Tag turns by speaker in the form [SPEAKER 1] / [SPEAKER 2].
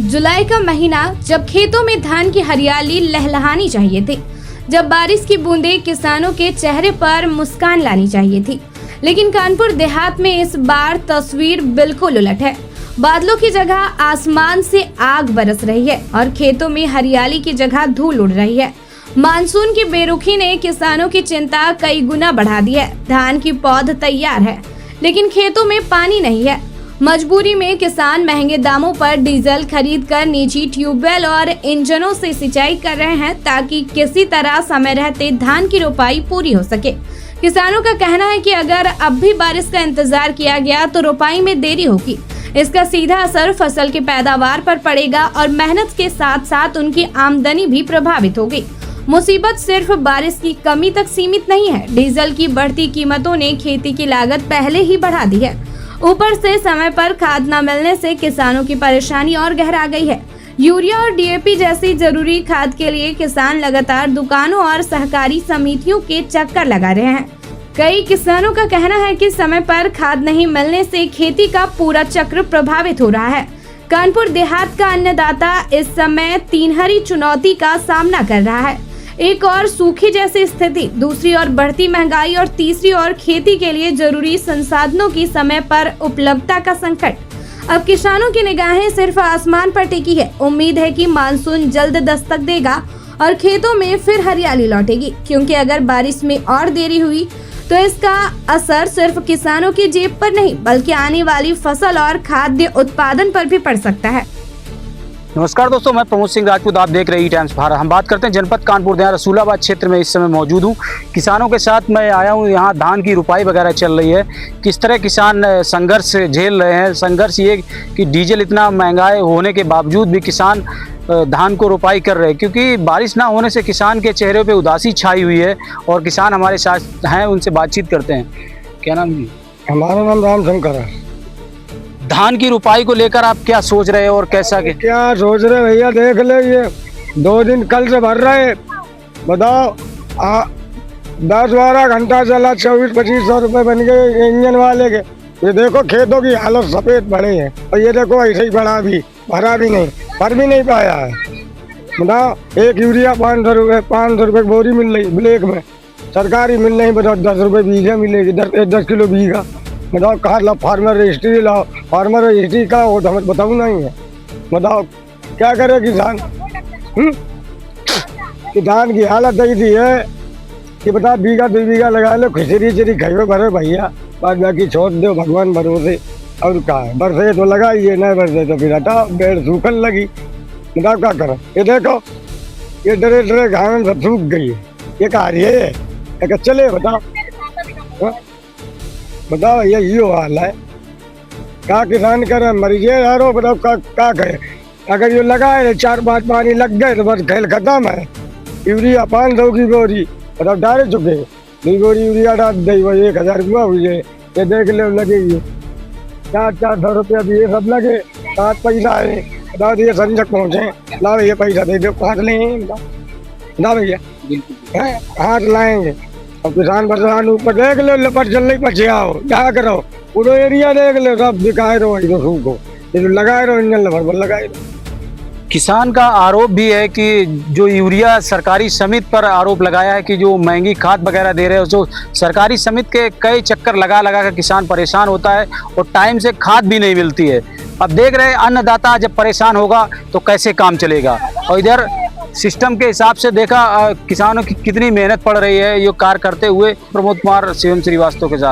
[SPEAKER 1] जुलाई का महीना, जब खेतों में धान की हरियाली लहलहानी चाहिए थी, जब बारिश की बूंदें किसानों के चेहरे पर मुस्कान लानी चाहिए थी। लेकिन कानपुर देहात में इस बार तस्वीर बिल्कुल उलट है। बादलों की जगह आसमान से आग बरस रही है और खेतों में हरियाली की जगह धूल उड़ रही है। मानसून की बेरुखी ने किसानों की चिंता कई गुना बढ़ा दी है। धान की पौध तैयार है, लेकिन खेतों में पानी नहीं है। मजबूरी में किसान महंगे दामों पर डीजल खरीदकर निजी ट्यूबवेल और इंजनों से सिंचाई कर रहे हैं, ताकि किसी तरह समय रहते धान की रोपाई पूरी हो सके। किसानों का कहना है कि अगर अब भी बारिश का इंतजार किया गया तो रोपाई में देरी होगी। इसका सीधा असर फसल की पैदावार पर पड़ेगा और मेहनत के साथ साथ उनकी आमदनी भी प्रभावित होगी। मुसीबत सिर्फ बारिश की कमी तक सीमित नहीं है। डीजल की बढ़ती कीमतों ने खेती की लागत पहले ही बढ़ा दी है। ऊपर से समय पर खाद न मिलने से किसानों की परेशानी और गहरा गई है। यूरिया और डीएपी जैसी जरूरी खाद के लिए किसान लगातार दुकानों और सहकारी समितियों के चक्कर लगा रहे हैं। कई किसानों का कहना है कि समय पर खाद नहीं मिलने से खेती का पूरा चक्र प्रभावित हो रहा है। कानपुर देहात का अन्नदाता इस समय तीनहरी चुनौती का सामना कर रहा है। एक और सूखी जैसी स्थिति, दूसरी ओर बढ़ती महंगाई और तीसरी ओर खेती के लिए जरूरी संसाधनों की समय पर उपलब्धता का संकट। अब किसानों की निगाहें सिर्फ आसमान पर टिकी है। उम्मीद है कि मानसून जल्द दस्तक देगा और खेतों में फिर हरियाली लौटेगी, क्योंकि अगर बारिश में और देरी हुई तो इसका असर सिर्फ किसानों की जेब पर नहीं, बल्कि आने वाली फसल और खाद्य उत्पादन पर भी पड़ सकता है।
[SPEAKER 2] नमस्कार दोस्तों, मैं प्रमोद सिंह राजपूत, आप देख रहे हैं टाइम्स भारत। हम बात करते हैं जनपद कानपुर देहात रसूलाबाद क्षेत्र में इस समय मौजूद हूँ। किसानों के साथ मैं आया हूँ। यहाँ धान की रुपाई वगैरह चल रही है। किस तरह किसान संघर्ष झेल रहे हैं। संघर्ष ये कि डीजल इतना महंगाई होने के बावजूद भी किसान धान को रुपाई कर रहे हैं, क्योंकि बारिश ना होने से किसान के चेहरे पे उदासी छाई हुई है। और किसान हमारे साथ हैं, उनसे बातचीत करते हैं। क्या नाम है?
[SPEAKER 3] हमारा नाम रामशंकर है।
[SPEAKER 2] धान की रुपाई को लेकर आप क्या सोच रहे हैं और कैसा
[SPEAKER 3] क्या सोच रहे भैया, देख ले, ये 2 दिन कल से भर रहे, बताओ 10-12 घंटा चला, 2400-2500 रुपये बन गए इंजन वाले के। ये देखो खेतों की हालत सफेद पड़े हैं, और ये देखो ऐसे ही भरा भी भर भी नहीं पाया है। बताओ, एक यूरिया 500 रुपये बोरी मिल रही ब्लैक में, सरकारी मिल रही। बताओ 10 रुपये बीघा मिलेगी, 10 किलो बीघा। बताओ कहाँ लाओ, फार्मर रजिस्ट्री लाओ, फार्मर रजिस्ट्री का हो तो हमें बताऊँ नहीं है। बताओ क्या करे किसान। किसान की हालत ऐसी है कि बताओ 1-2 बीघा लगा लो, खिचड़ी खाइयो भरे भैया, बाद बाकी छोड़ दो भगवान भरोसे। और कहा है, बरसे तो लगाइए, नहीं बरसे तो फिर हटाओ, पेड़ सूखन लगी। बताओ क्या करो। ये देखो, ये डरे घास सब सूख गई है। ये कहा रही है, चले बताओ। बताओ यही हाल है। क्या किसान करे, मरीजे हारो। बताओ क्या करे। अगर ये लगाए 4-5 पानी लग गए तो बस खेल खत्म है। यूरिया 500 की बोरी, बताओ डाल चुके, 2 बोरी यूरिया डाल दी, वो 1000 रुपया हुई है। ये देख ले, लगेगी 400 रुपया भी, ये सब लगे। 7 पैसा है। बताओ ये संजक पहुँचे, लाओ ये पैसा दे दो, काट लेंगे। ना भैया हाथ लाएंगे। अब किसान परेशान, ऊपर देख लो, लपट चल रही पछे आओ, क्या करो, पूरा एरिया देख लो, सब दिखाए रहो, तो सूखो, लगाए रहो, इंजन भर लगाए रहो।
[SPEAKER 2] किसान का आरोप भी है कि जो यूरिया सरकारी समिति पर आरोप लगाया है कि जो महंगी खाद वगैरह दे रहे हैं, जो सरकारी समिति के कई चक्कर लगा कर किसान परेशान होता है और टाइम से खाद भी नहीं मिलती है। अब देख रहे हैं अन्नदाता जब परेशान होगा तो कैसे काम चलेगा। और इधर सिस्टम के हिसाब से देखा किसानों की कितनी मेहनत पड़ रही है ये कार्य करते हुए। प्रमोद कुमार शिवम श्रीवास्तव के साथ।